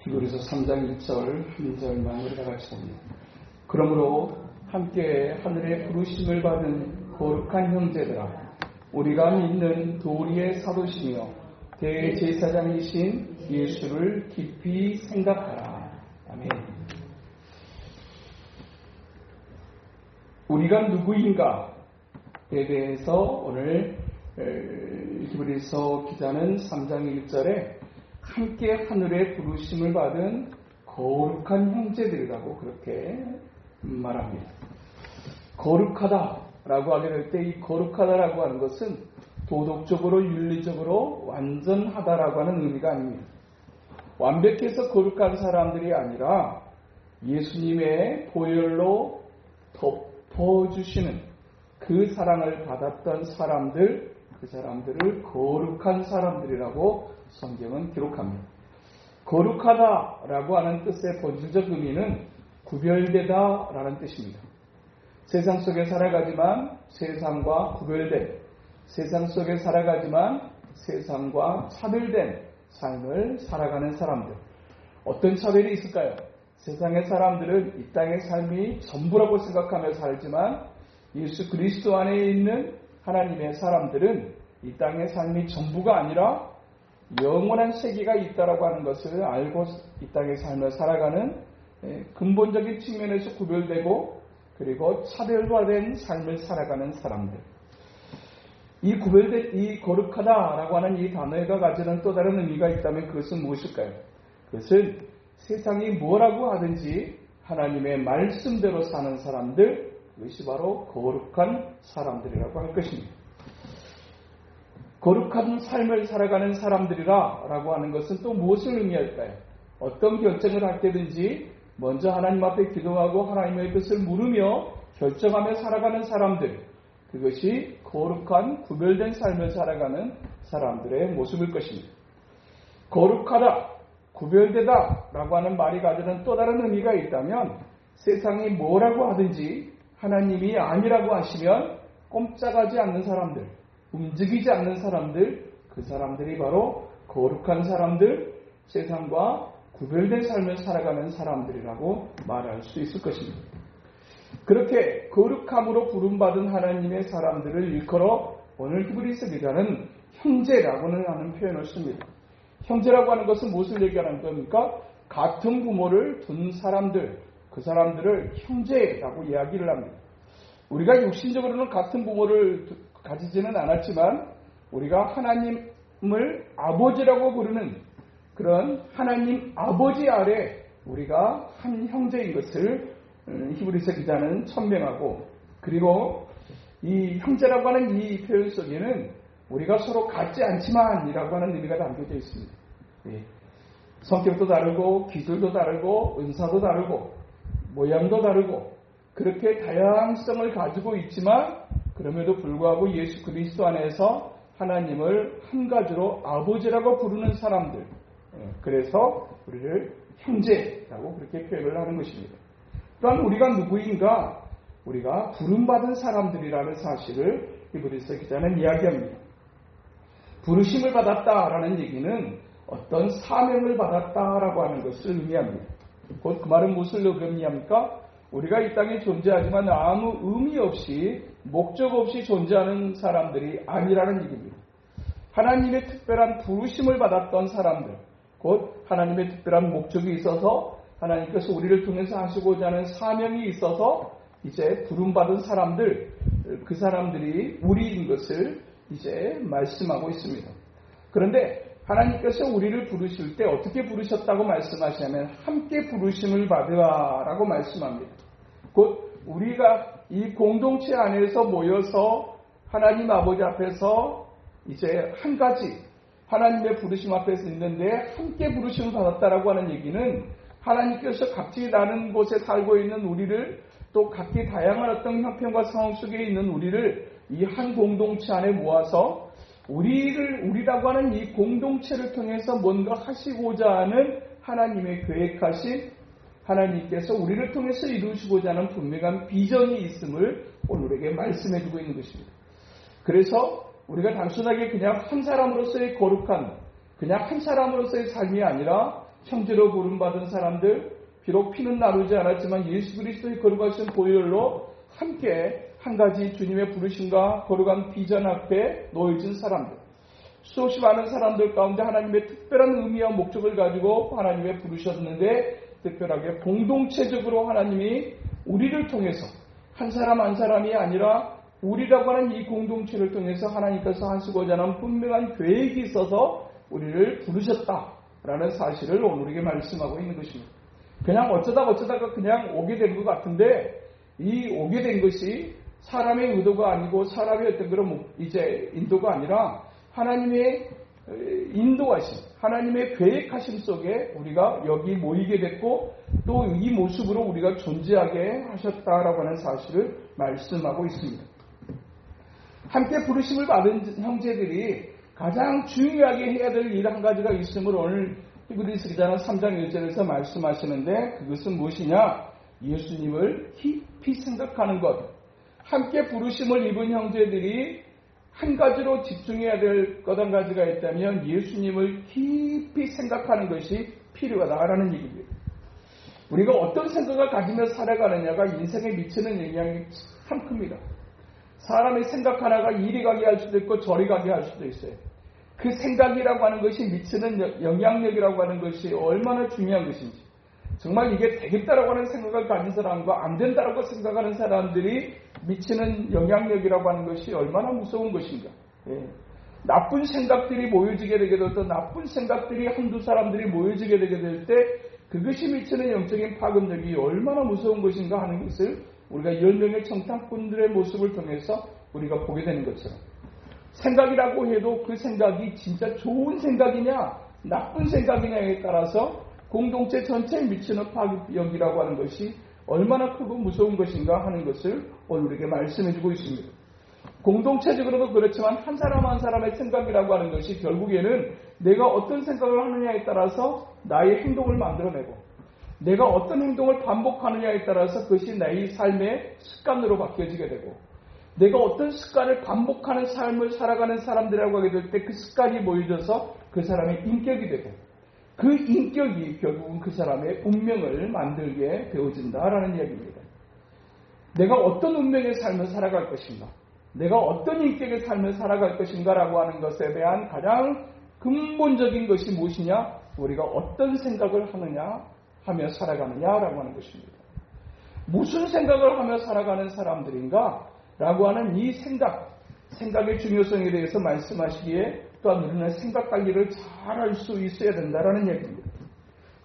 히브리서 3장 1절 한 절만 우리가 같이 봅니다. 그러므로 함께 하늘의 부르심을 받은 거룩한 형제들아, 우리가 믿는 도리의 사도시며 대제사장이신 예수를 깊이 생각하라. 아멘. 우리가 누구인가에 대해서 오늘 히브리서 기자는 3장 1절에 함께 하늘의 부르심을 받은 거룩한 형제들이라고 그렇게 말합니다. 거룩하다라고 하게 될 때 이 거룩하다라고 하는 것은 도덕적으로 윤리적으로 완전하다라고 하는 의미가 아닙니다. 완벽해서 거룩한 사람들이 아니라 예수님의 보혈로 덮어주시는 그 사랑을 받았던 사람들, 그 사람들을 거룩한 사람들이라고 성경은 기록합니다. 거룩하다라고 하는 뜻의 본질적 의미는 구별되다라는 뜻입니다. 세상 속에 살아가지만 세상과 구별된, 세상 속에 살아가지만 세상과 차별된 삶을 살아가는 사람들. 어떤 차별이 있을까요? 세상의 사람들은 이 땅의 삶이 전부라고 생각하며 살지만 예수 그리스도 안에 있는 하나님의 사람들은 이 땅의 삶이 전부가 아니라 영원한 세계가 있다라고 하는 것을 알고 이 땅의 삶을 살아가는 근본적인 측면에서 구별되고 그리고 차별화된 삶을 살아가는 사람들. 이 구별된 이 거룩하다라고 하는 이 단어가 가지는 또 다른 의미가 있다면 그것은 무엇일까요? 그것은 세상이 뭐라고 하든지 하나님의 말씀대로 사는 사람들, 그것이 바로 거룩한 사람들이라고 할 것입니다. 거룩한 삶을 살아가는 사람들이라고 하는 것은 또 무엇을 의미할까요? 어떤 결정을 할 때든지 먼저 하나님 앞에 기도하고 하나님의 뜻을 물으며 결정하며 살아가는 사람들, 그것이 거룩한 구별된 삶을 살아가는 사람들의 모습일 것입니다. 거룩하다, 구별되다 라고 하는 말이 가지는 또 다른 의미가 있다면 세상이 뭐라고 하든지 하나님이 아니라고 하시면 꼼짝하지 않는 사람들, 움직이지 않는 사람들, 그 사람들이 바로 거룩한 사람들, 세상과 구별된 삶을 살아가는 사람들이라고 말할 수 있을 것입니다. 그렇게 거룩함으로 부름받은 하나님의 사람들을 일컬어 오늘 히브리서 기자는 형제라고는 하는 표현을 씁니다. 형제라고 하는 것은 무엇을 얘기하는 겁니까? 같은 부모를 둔 사람들, 그 사람들을 형제라고 이야기를 합니다. 우리가 육신적으로는 같은 부모를 가지지는 않았지만 우리가 하나님을 아버지라고 부르는 그런 하나님 아버지 아래 우리가 한 형제인 것을 히브리서 기자는 천명하고, 그리고 이 형제라고 하는 이 표현 속에는 우리가 서로 같지 않지만 이라고 하는 의미가 담겨져 있습니다. 성격도 다르고 기술도 다르고 은사도 다르고 모양도 다르고 그렇게 다양성을 가지고 있지만 그럼에도 불구하고 예수 그리스도 안에서 하나님을 한 가지로 아버지라고 부르는 사람들, 그래서 우리를 형제라고 그렇게 표현을 하는 것입니다. 또한 우리가 누구인가? 우리가 부름받은 사람들이라는 사실을 히브리서 기자는 이야기합니다. 부르심을 받았다라는 얘기는 어떤 사명을 받았다라고 하는 것을 의미합니다. 곧 그 말은 무엇을 의미합니까? 우리가 이 땅에 존재하지만 아무 의미 없이 목적 없이 존재하는 사람들이 아니라는 얘기입니다. 하나님의 특별한 부르심을 받았던 사람들, 곧 하나님의 특별한 목적이 있어서 하나님께서 우리를 통해서 하시고자 하는 사명이 있어서 이제 부름받은 사람들, 그 사람들이 우리인 것을 이제 말씀하고 있습니다. 그런데 하나님께서 우리를 부르실 때 어떻게 부르셨다고 말씀하시냐면 함께 부르심을 받으라라고 말씀합니다. 곧 우리가 이 공동체 안에서 모여서 하나님 아버지 앞에서 이제 한 가지 하나님의 부르심 앞에서 있는데 함께 부르심을 받았다라고 하는 얘기는 하나님께서 각기 다른 곳에 살고 있는 우리를, 또 각기 다양한 어떤 형편과 상황 속에 있는 우리를 이 한 공동체 안에 모아서 우리라고 하는 이 공동체를 통해서 뭔가 하시고자 하는 하나님의 계획하신, 하나님께서 우리를 통해서 이루시고자 하는 분명한 비전이 있음을 오늘 우리에게 말씀해주고 있는 것입니다. 그래서 우리가 단순하게 그냥 한 사람으로서의 거룩한, 그냥 한 사람으로서의 삶이 아니라 형제로 부름받은 사람들, 비록 피는 나누지 않았지만 예수 그리스도의 거룩하신 보혈로 함께 한 가지 주님의 부르심과 거룩한 비전 앞에 놓여진 사람들, 수없이 많은 사람들 가운데 하나님의 특별한 의미와 목적을 가지고 하나님의 부르셨는데, 특별하게 공동체적으로 하나님이 우리를 통해서 한 사람 한 사람이 아니라 우리라고 하는 이 공동체를 통해서 하나님께서 하시고자 하는 분명한 계획이 있어서 우리를 부르셨다라는 사실을 오늘 우리에게 말씀하고 있는 것입니다. 그냥 어쩌다가 그냥 오게 된 것 같은데, 이 오게 된 것이 사람의 의도가 아니고 사람의 어떤 그런 이제 인도가 아니라 하나님의 인도하심, 하나님의 계획하심 속에 우리가 여기 모이게 됐고 또 이 모습으로 우리가 존재하게 하셨다라고 하는 사실을 말씀하고 있습니다. 함께 부르심을 받은 형제들이 가장 중요하게 해야 될 일 한 가지가 있음을 오늘 히브리서 기자는 3장 1절에서 말씀하시는데, 그것은 무엇이냐? 예수님을 깊이 생각하는 것. 함께 부르심을 입은 형제들이 한 가지로 집중해야 될 것 한 가지가 있다면 예수님을 깊이 생각하는 것이 필요하다라는 얘기입니다. 우리가 어떤 생각을 가지며 살아가느냐가 인생에 미치는 영향이 참 큽니다. 사람의 생각 하나가 이리 가게 할 수도 있고 저리 가게 할 수도 있어요. 그 생각이라고 하는 것이 미치는 영향력이라고 하는 것이 얼마나 중요한 것인지, 정말 이게 되겠다라고 하는 생각을 가진 사람과 안 된다라고 생각하는 사람들이 미치는 영향력이라고 하는 것이 얼마나 무서운 것인가. 예. 나쁜 생각들이 모여지게 되게 될 때, 나쁜 생각들이 한두 사람들이 모여지게 되게 될 때 그것이 미치는 영적인 파급력이 얼마나 무서운 것인가 하는 것을 우리가 10명의 청탁꾼들의 모습을 통해서 우리가 보게 되는 것처럼, 생각이라고 해도 그 생각이 진짜 좋은 생각이냐 나쁜 생각이냐에 따라서 공동체 전체에 미치는 파급력이라고 하는 것이 얼마나 크고 무서운 것인가 하는 것을 오늘 우리에게 말씀해주고 있습니다. 공동체적으로도 그렇지만 한 사람 한 사람의 생각이라고 하는 것이 결국에는 내가 어떤 생각을 하느냐에 따라서 나의 행동을 만들어내고, 내가 어떤 행동을 반복하느냐에 따라서 그것이 나의 삶의 습관으로 바뀌어지게 되고, 내가 어떤 습관을 반복하는 삶을 살아가는 사람들이라고 하게 될 때 그 습관이 모여져서 그 사람의 인격이 되고, 그 인격이 결국은 그 사람의 운명을 만들게 되어진다라는 이야기입니다. 내가 어떤 운명의 삶을 살아갈 것인가, 내가 어떤 인격의 삶을 살아갈 것인가라고 하는 것에 대한 가장 근본적인 것이 무엇이냐? 우리가 어떤 생각을 하느냐 하며 살아가느냐라고 하는 것입니다. 무슨 생각을 하며 살아가는 사람들인가? 라고 하는 이 생각의 중요성에 대해서 말씀하시기에 또한 우리는 생각 관리를 잘 할 수 있어야 된다라는 얘기입니다.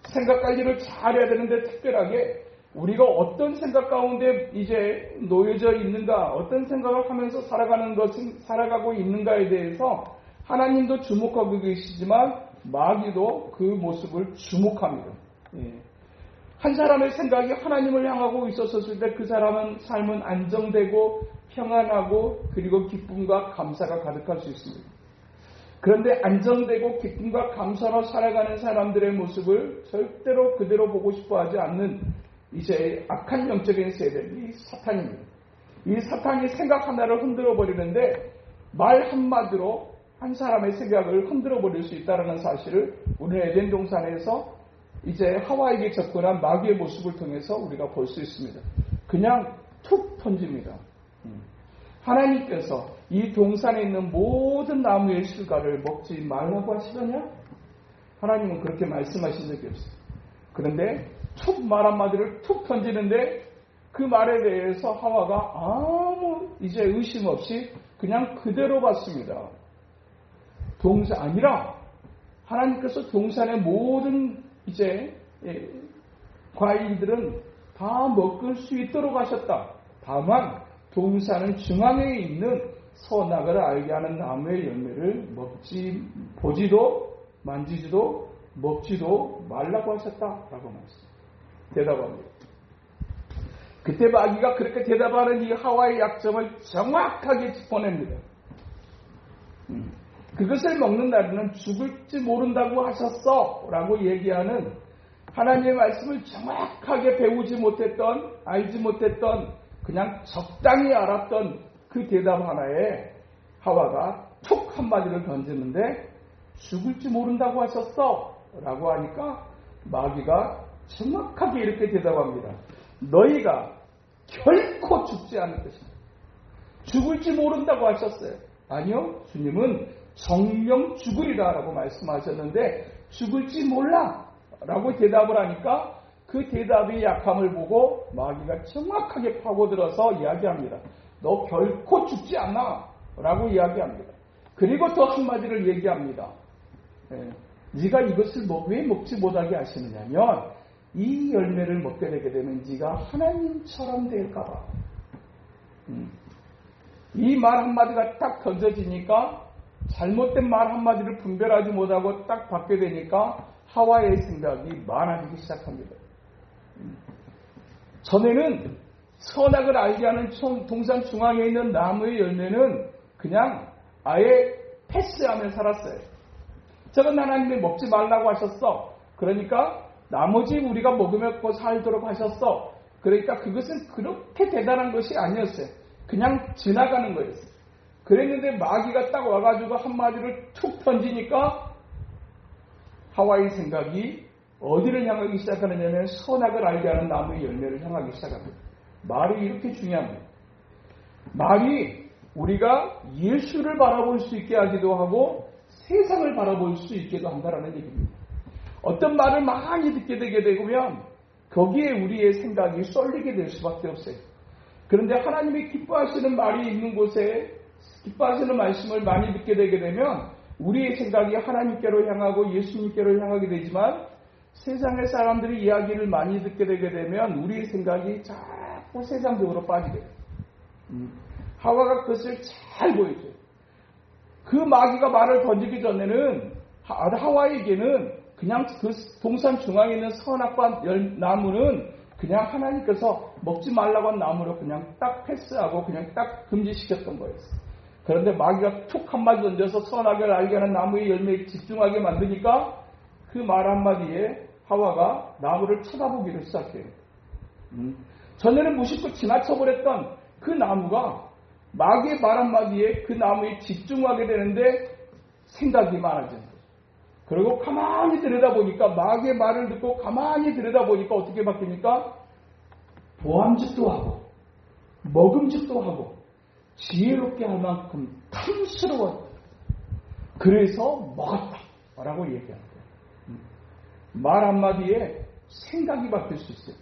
생각 관리를 잘 해야 되는데, 특별하게 우리가 어떤 생각 가운데 이제 놓여져 있는가, 어떤 생각을 하면서 살아가고 있는가에 대해서 하나님도 주목하고 계시지만 마귀도 그 모습을 주목합니다. 예. 한 사람의 생각이 하나님을 향하고 있었을 때 그 사람은 삶은 안정되고 평안하고 그리고 기쁨과 감사가 가득할 수 있습니다. 그런데 안정되고 기쁨과 감사로 살아가는 사람들의 모습을 절대로 그대로 보고 싶어 하지 않는 이제 악한 영적인 세대, 이 사탄입니다. 이 사탄이 생각 하나를 흔들어 버리는데 말 한마디로 한 사람의 생각을 흔들어 버릴 수 있다는 사실을 오늘 에덴 동산에서 이제 하와에게 접근한 마귀의 모습을 통해서 우리가 볼 수 있습니다. 그냥 툭 던집니다. 하나님께서 이 동산에 있는 모든 나무의 실과를 먹지 말라고 하시더냐? 하나님은 그렇게 말씀하신 적이 없어요. 그런데 툭 말 한마디를 툭 던지는데 그 말에 대해서 하와가 아무 이제 의심 없이 그냥 그대로 받습니다. 동산 아니라 하나님께서 동산의 모든 이제 과일들은 다 먹을 수 있도록 하셨다. 다만 동산은 중앙에 있는 선악을 알게 하는 나무의 열매를 보지도 만지지도 먹지도 말라고 하셨다라고 대답합니다. 그때 마귀가 그렇게 대답하는 이 하와의 약점을 정확하게 짚어냅니다. 그것을 먹는 날에는 죽을지 모른다고 하셨어 라고 얘기하는 하나님의 말씀을 정확하게 배우지 못했던, 알지 못했던, 그냥 적당히 알았던 그 대답 하나에 하와가 툭 한마디를 던지는데 죽을지 모른다고 하셨어 라고 하니까 마귀가 정확하게 이렇게 대답합니다. 너희가 결코 죽지 않을 것이다. 죽을지 모른다고 하셨어요. 아니요, 주님은 정령 죽으리라 라고 말씀하셨는데 죽을지 몰라 라고 대답을 하니까 그 대답의 약함을 보고 마귀가 정확하게 파고들어서 이야기합니다. 너 결코 죽지 않아 라고 이야기합니다. 그리고 더 한마디를 얘기합니다. 네가 이것을 왜 먹지 못하게 하시느냐면 이 열매를 먹게 되게 되면 네가 하나님처럼 될까 봐. 이 말 한마디가 딱 던져지니까 잘못된 말 한마디를 분별하지 못하고 딱 받게 되니까 하와의 생각이 많아지기 시작합니다. 전에는 선악을 알게 하는 동산 중앙에 있는 나무의 열매는 그냥 아예 패스하며 살았어요. 저건 하나님이 먹지 말라고 하셨어. 그러니까 나머지 우리가 먹으며 살도록 하셨어. 그러니까 그것은 그렇게 대단한 것이 아니었어요. 그냥 지나가는 거였어요. 그랬는데 마귀가 딱 와가지고 한마디를 툭 던지니까 하와의 생각이 어디를 향하기 시작하느냐면 선악을 알게 하는 나무의 열매를 향하기 시작합니다. 말이 이렇게 중요합니다. 말이 우리가 예수를 바라볼 수 있게 하기도 하고 세상을 바라볼 수 있게도 한다는 얘기입니다. 어떤 말을 많이 듣게 되게 되면 거기에 우리의 생각이 쏠리게 될 수밖에 없어요. 그런데 하나님이 기뻐하시는 말이 있는 곳에 기뻐하시는 말씀을 많이 듣게 되게 되면 우리의 생각이 하나님께로 향하고 예수님께로 향하게 되지만 세상의 사람들이 이야기를 많이 듣게 되게 되면 우리의 생각이 자꾸 세상적으로 빠지게 돼요. 하와가 그것을 잘 보여줘요. 그 마귀가 말을 던지기 전에는 하와에게는 그냥 그 동산 중앙에 있는 선악과 나무는 그냥 하나님께서 먹지 말라고 한 나무로 그냥 딱 패스하고 그냥 딱 금지시켰던 거였어요. 그런데 마귀가 툭 한마디 던져서 선악을 알게 하는 나무의 열매에 집중하게 만드니까 그 말 한마디에 하와가 나무를 쳐다보기를 시작해요. 전에는 무심코 지나쳐버렸던 그 나무가 마귀의 말 한마디에 그 나무에 집중하게 되는데 생각이 많아지는 거죠. 그리고 가만히 들여다보니까 마귀의 말을 듣고 가만히 들여다보니까 어떻게 바뀝니까? 보암직도 하고 먹음직도 하고 지혜롭게 할 만큼 탐스러웠다. 그래서 먹었다라고 얘기합니다. 말 한마디에 생각이 바뀔 수 있어요.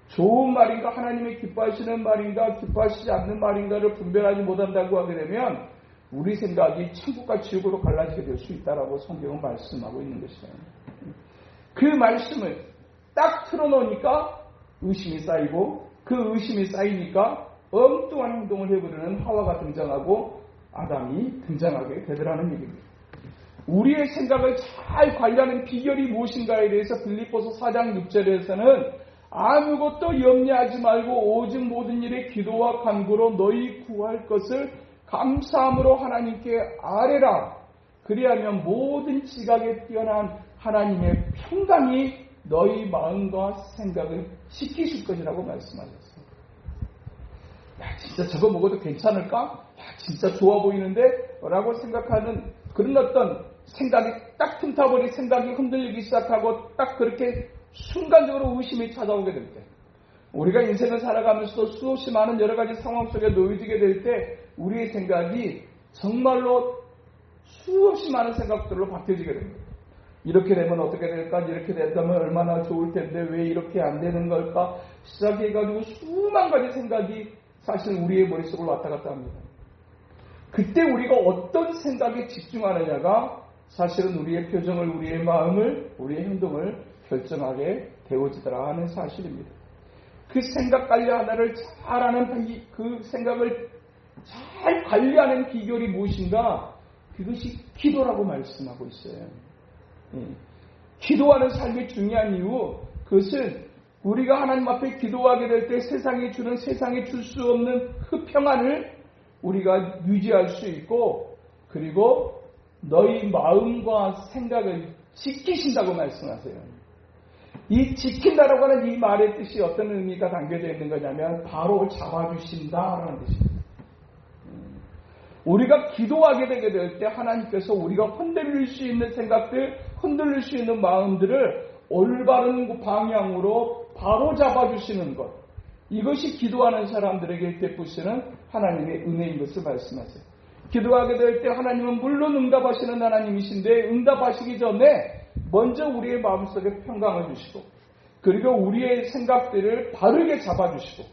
좋은 말인가 하나님이 기뻐하시는 말인가 기뻐하시지 않는 말인가를 분별하지 못한다고 하게 되면 우리 생각이 천국과 지옥으로 갈라지게 될 수 있다라고 성경은 말씀하고 있는 것이에요. 그 말씀을 딱 틀어놓으니까 의심이 쌓이고 그 의심이 쌓이니까 엉뚱한 행동을 해버리는 하와가 등장하고 아담이 등장하게 되더라는 얘기입니다. 우리의 생각을 잘 관리하는 비결이 무엇인가에 대해서 빌립보서 4장 6절에서는 아무것도 염려하지 말고 오직 모든 일에 기도와 간구로 너희 구할 것을 감사함으로 하나님께 아뢰라. 그리하면 모든 지각에 뛰어난 하나님의 평강이 너희 마음과 생각을 지키실 것이라고 말씀하셨어요. 야, 진짜 저거 먹어도 괜찮을까? 야, 진짜 좋아 보이는데? 라고 생각하는 그런 어떤 생각이 딱 틈타버리 생각이 흔들리기 시작하고 딱 그렇게 순간적으로 의심이 찾아오게 될 때, 우리가 인생을 살아가면서도 수없이 많은 여러 가지 상황 속에 놓여지게 될 때 우리의 생각이 정말로 수없이 많은 생각들로 바뀌어지게 됩니다. 이렇게 되면 어떻게 될까? 이렇게 된다면 얼마나 좋을 텐데 왜 이렇게 안 되는 걸까? 시작해가지고 수만 가지 생각이 사실 우리의 머릿속으로 왔다 갔다 합니다. 그때 우리가 어떤 생각에 집중하느냐가 사실은 우리의 표정을, 우리의 마음을, 우리의 행동을 결정하게 되어지더라 하는 사실입니다. 그 생각 관리 하나를 잘하는 그 생각을 잘 관리하는 비결이 무엇인가? 그것이 기도라고 말씀하고 있어요. 기도하는 삶이 중요한 이유, 그것은 우리가 하나님 앞에 기도하게 될 때 세상이 줄 수 없는 그 평안을 우리가 유지할 수 있고, 그리고 너희 마음과 생각을 지키신다고 말씀하세요. 이 지킨다라고 하는 이 말의 뜻이 어떤 의미가 담겨져 있는 거냐면 바로 잡아주신다라는 뜻입니다. 우리가 기도하게 되게 될 때 하나님께서 우리가 흔들릴 수 있는 생각들, 흔들릴 수 있는 마음들을 올바른 방향으로 바로 잡아주시는 것, 이것이 기도하는 사람들에게 베푸시는 하나님의 은혜인 것을 말씀하세요. 기도하게 될 때 하나님은 물론 응답하시는 하나님이신데 응답하시기 전에 먼저 우리의 마음속에 평강을 주시고 그리고 우리의 생각들을 바르게 잡아주시고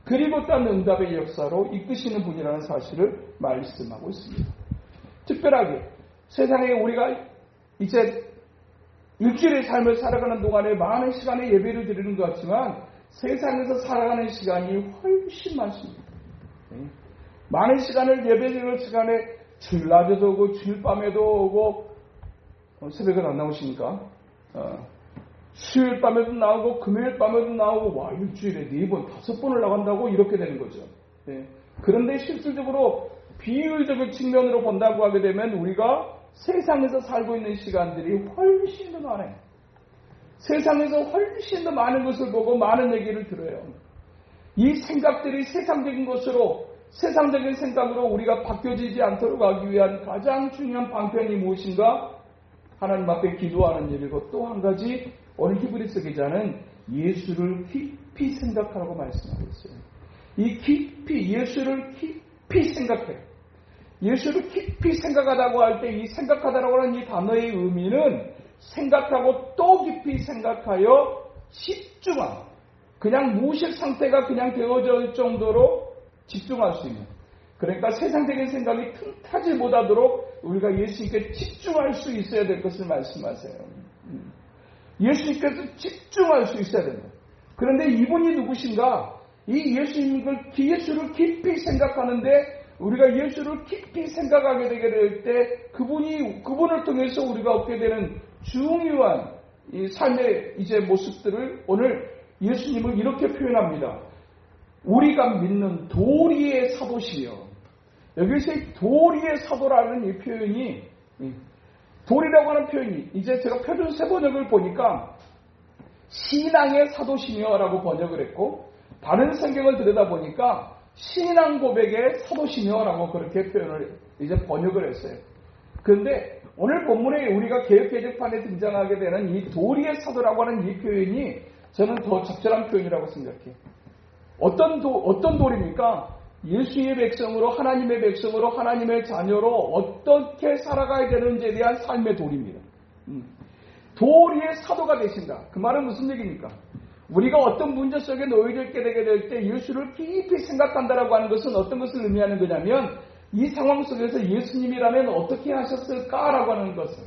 그리고 또 응답의 역사로 이끄시는 분이라는 사실을 말씀하고 있습니다. 특별하게 세상에 우리가 이제 일주일의 삶을 살아가는 동안에 많은 시간에 예배를 드리는 것 같지만 세상에서 살아가는 시간이 훨씬 많습니다. 많은 시간을 예배드리는 시간에 주일 낮에도 오고 주일 밤에도 오고 새벽에 안 나오십니까? 수요일 밤에도 나오고 금요일 밤에도 나오고 와 일주일에 4번 5번을 나간다고 이렇게 되는 거죠. 그런데 실질적으로 비율적인 측면으로 본다고 하게 되면 우리가 세상에서 살고 있는 시간들이 훨씬 더 많아요. 세상에서 훨씬 더 많은 것을 보고 많은 얘기를 들어요. 이 생각들이 세상적인 것으로 세상적인 생각으로 우리가 바뀌어지지 않도록 하기 위한 가장 중요한 방편이 무엇인가? 하나님 앞에 기도하는 일이고 또 한 가지 오늘 히브리서 기자는 예수를 깊이 생각하라고 말씀하고 있어요. 이 깊이 예수를 깊이 생각해요. 예수를 깊이 생각하다고 할 때 이 생각하다라고 하는 이 단어의 의미는 생각하고 또 깊이 생각하여 집중함. 그냥 무의식 상태가 그냥 되어질 정도로 집중할 수 있는. 그러니까 세상적인 생각이 틈타지 못하도록 우리가 예수님께 집중할 수 있어야 될 것을 말씀하세요. 예수님께서 집중할 수 있어야 된다. 그런데 이분이 누구신가? 이 예수를 깊이 생각하는데 우리가 예수를 깊이 생각하게 되게 될 때 그분을 통해서 우리가 얻게 되는 중요한 이 삶의 이제 모습들을 오늘 예수님을 이렇게 표현합니다. 우리가 믿는 도리의 사도시며 여기서 도리의 사도라는 이 표현이 도리라고 하는 표현이 이제 제가 표준 세번역을 보니까 신앙의 사도시며라고 번역을 했고 다른 성경을 들여다보니까 신앙 고백의 사도시며라고 그렇게 표현을 이제 번역을 했어요. 그런데 오늘 본문에 우리가 개역개정판에 등장하게 되는 이 도리의 사도라고 하는 이 표현이 저는 더 적절한 표현이라고 생각해요. 어떤 도리입니까? 예수의 백성으로 하나님의 백성으로 하나님의 자녀로 어떻게 살아가야 되는지에 대한 삶의 도리입니다. 도리의 사도가 되신다. 그 말은 무슨 얘기입니까? 우리가 어떤 문제 속에 놓여있게 되게 될 때 예수를 깊이 생각한다라고 하는 것은 어떤 것을 의미하는 거냐면 이 상황 속에서 예수님이라면 어떻게 하셨을까라고 하는 것을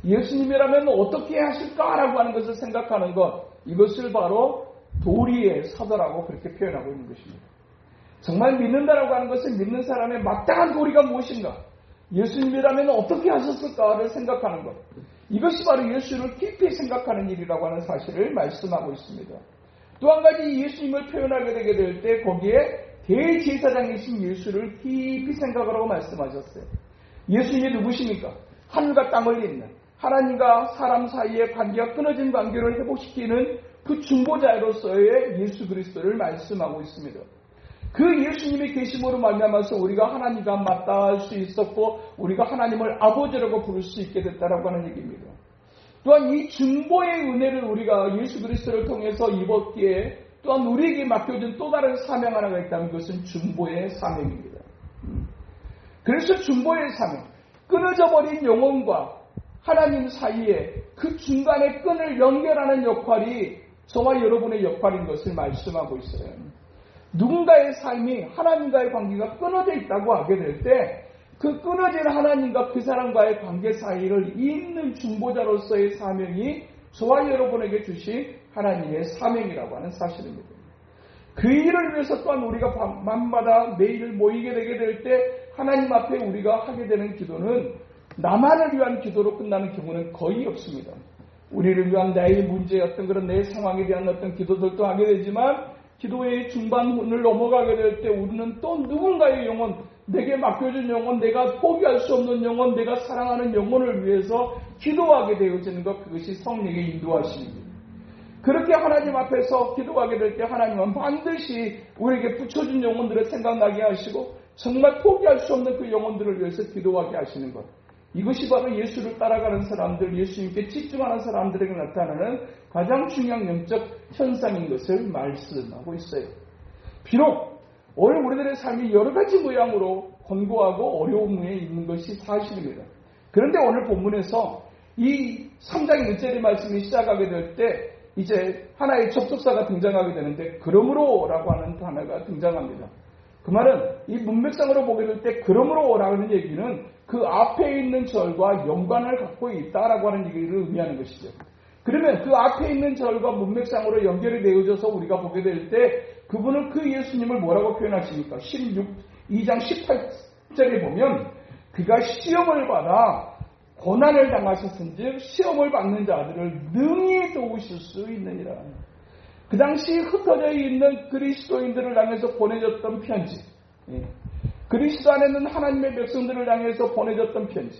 예수님이라면 어떻게 하실까라고 하는 것을 생각하는 것 이것을 바로 도리의 사도라고 그렇게 표현하고 있는 것입니다. 정말 믿는다라고 하는 것은 믿는 사람의 마땅한 도리가 무엇인가? 예수님이라면 어떻게 하셨을까를 생각하는 것. 이것이 바로 예수를 깊이 생각하는 일이라고 하는 사실을 말씀하고 있습니다. 또 한 가지 예수님을 표현하게 되게 될 때 거기에 대제사장이신 예수를 깊이 생각하라고 말씀하셨어요. 예수님이 누구십니까? 하늘과 땅을 잇는 하나님과 사람 사이의 관계가 끊어진 관계를 회복시키는 그 중보자로서의 예수 그리스도를 말씀하고 있습니다. 그 예수님의 계심으로 말미암아서 우리가 하나님과 맞닿을 수 있었고 우리가 하나님을 아버지라고 부를 수 있게 됐다라고 하는 얘기입니다. 또한 이 중보의 은혜를 우리가 예수 그리스도를 통해서 입었기에 또한 우리에게 맡겨진 또 다른 사명 하나가 있다면 그것은 중보의 사명입니다. 그래서 중보의 사명, 끊어져 버린 영혼과 하나님 사이에 그 중간에 끈을 연결하는 역할이 저와 여러분의 역할인 것을 말씀하고 있어요. 누군가의 삶이 하나님과의 관계가 끊어져 있다고 하게 될 때 그 끊어진 하나님과 그 사람과의 관계 사이를 잇는 중보자로서의 사명이 저와 여러분에게 주신 하나님의 사명이라고 하는 사실입니다. 그 일을 위해서 또한 우리가 밤마다 매일 모이게 되게 될 때 하나님 앞에 우리가 하게 되는 기도는 나만을 위한 기도로 끝나는 경우는 거의 없습니다. 우리를 위한 나의 문제 어떤 그런 내 상황에 대한 어떤 기도들도 하게 되지만 기도의 중반을 넘어가게 될 때 우리는 또 누군가의 영혼, 내게 맡겨준 영혼, 내가 포기할 수 없는 영혼, 내가 사랑하는 영혼을 위해서 기도하게 되어지는 것, 그것이 성령의 인도하심입니다. 그렇게 하나님 앞에서 기도하게 될 때 하나님은 반드시 우리에게 붙여준 영혼들을 생각나게 하시고 정말 포기할 수 없는 그 영혼들을 위해서 기도하게 하시는 것. 이것이 바로 예수를 따라가는 사람들, 예수님께 집중하는 사람들에게 나타나는 가장 중요한 영적 현상인 것을 말씀하고 있어요. 비록 오늘 우리들의 삶이 여러 가지 모양으로 권고하고 어려움에 있는 것이 사실입니다. 그런데 오늘 본문에서 이 3장 1절의 말씀이 시작하게 될 때 이제 하나의 접속사가 등장하게 되는데 그러므로라고 하는 단어가 등장합니다. 그 말은 이 문맥상으로 보게 될 때 그러므로라고 하는 얘기는 그 앞에 있는 절과 연관을 갖고 있다라고 하는 얘기를 의미하는 것이죠. 그러면 그 앞에 있는 절과 문맥상으로 연결이 되어져서 우리가 보게 될 때 그분은 그 예수님을 뭐라고 표현하십니까? 2장 18절에 보면 그가 시험을 받아 고난을 당하셨은즉 시험을 받는 자들을 능히 도우실 수 있느니라. 그 당시 흩어져 있는 그리스도인들을 향해서 보내졌던 편지, 그리스도 안에 있는 하나님의 백성들을 향해서 보내졌던 편지,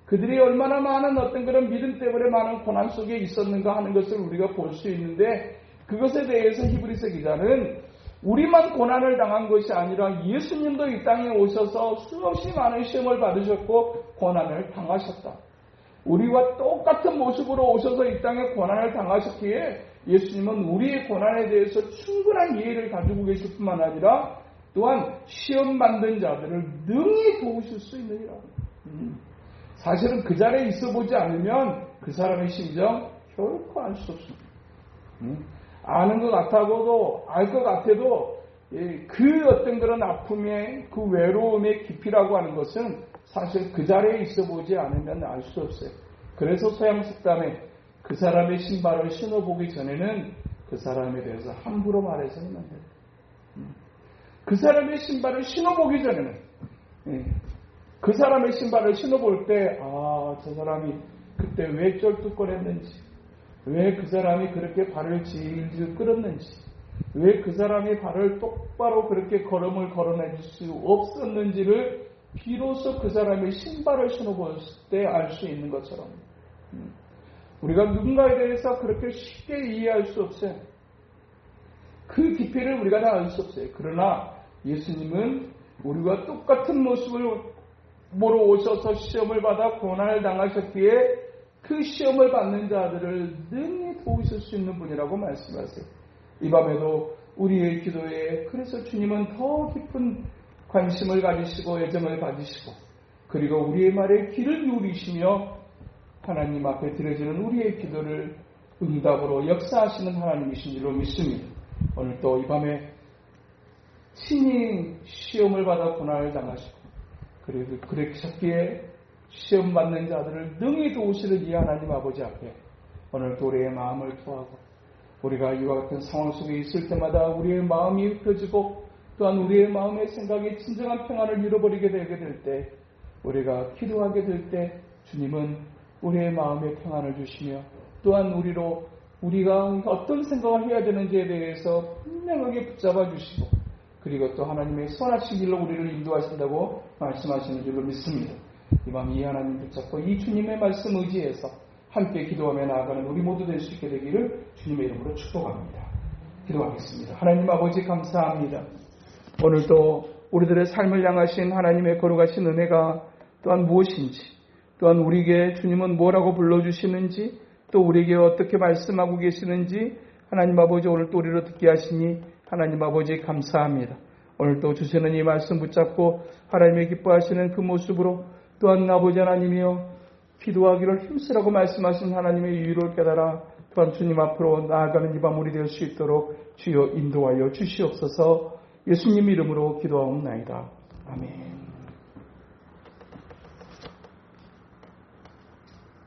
그들이 얼마나 많은 어떤 그런 믿음 때문에 많은 고난 속에 있었는가 하는 것을 우리가 볼 수 있는데 그것에 대해서 히브리서 기자는 우리만 고난을 당한 것이 아니라 예수님도 이 땅에 오셔서 수없이 많은 시험을 받으셨고 고난을 당하셨다. 우리와 똑같은 모습으로 오셔서 이 땅에 고난을 당하셨기에 예수님은 우리의 고난에 대해서 충분한 이해를 가지고 계실 뿐만 아니라 또한 시험 받는 자들을 능히 도우실 수 있느니라. 사실은 그 자리에 있어 보지 않으면 그 사람의 심정 결코 알 수 없습니다. 아는 것 같아도 알 것 같아도 그 어떤 그런 아픔의 그 외로움의 깊이라고 하는 것은 사실 그 자리에 있어 보지 않으면 알 수 없어요. 그래서 서양식담에 그 사람의 신발을 신어보기 전에는 그 사람에 대해서 함부로 말해서는 안 돼요. 그 사람의 신발을 신어보기 전에는 그 사람의 신발을 신어볼 때 저 사람이 그때 왜 쩔뚝거렸는지, 왜 그 사람이 그렇게 발을 질질 끌었는지, 왜 그 사람이 발을 똑바로 그렇게 걸음을 걸어내줄 수 없었는지를 비로소 그 사람의 신발을 신어봤을 때 알 수 있는 것처럼 우리가 누군가에 대해서 그렇게 쉽게 이해할 수 없어요. 그 깊이를 우리가 다 알 수 없어요. 그러나 예수님은 우리와 똑같은 모습을 보러 오셔서 시험을 받아 고난을 당하셨기에 그 시험을 받는 자들을 능히 도우실 수 있는 분이라고 말씀하세요. 이 밤에도 우리의 기도에 그래서 주님은 더 깊은 관심을 가지시고 애정을 가지시고 그리고 우리의 말에 귀를 기울이시며 하나님 앞에 드려지는 우리의 기도를 응답으로 역사하시는 하나님이신 줄로 믿습니다. 오늘 또 이 밤에 친히 시험을 받아 고난을 당하시고 그리고 그러셨기에 시험 받는 자들을 능히 도우시는 이 하나님 아버지 앞에 오늘도 우리의 마음을 토하고 우리가 이와 같은 상황 속에 있을 때마다 우리의 마음이 흩어지고 또한 우리의 마음의 생각에 진정한 평안을 잃어버리게 되게 될 때 우리가 기도하게 될 때 주님은 우리의 마음에 평안을 주시며 또한 우리가 어떤 생각을 해야 되는지에 대해서 분명하게 붙잡아 주시고 그리고 또 하나님의 선하신 길로 우리를 인도하신다고 말씀하시는 줄로 믿습니다. 이 밤 이 하나님 붙잡고 이 주님의 말씀 의지해서 함께 기도하며 나아가는 우리 모두 될 수 있게 되기를 주님의 이름으로 축복합니다. 기도하겠습니다. 하나님 아버지 감사합니다. 오늘도 우리들의 삶을 향하신 하나님의 거룩하신 은혜가 또한 무엇인지 또한 우리에게 주님은 뭐라고 불러주시는지 또 우리에게 어떻게 말씀하고 계시는지 하나님 아버지 오늘 또 우리로 듣게 하시니 하나님 아버지 감사합니다. 오늘 또 주시는 이 말씀 붙잡고 하나님의 기뻐하시는 그 모습으로 또한 아버지 하나님이여 기도하기를 힘쓰라고 말씀하신 하나님의 유의를 깨달아 또한 주님 앞으로 나아가는 이 밤 우리 될 수 있도록 주여 인도하여 주시옵소서. 예수님 이름으로 기도하옵나이다. 아멘.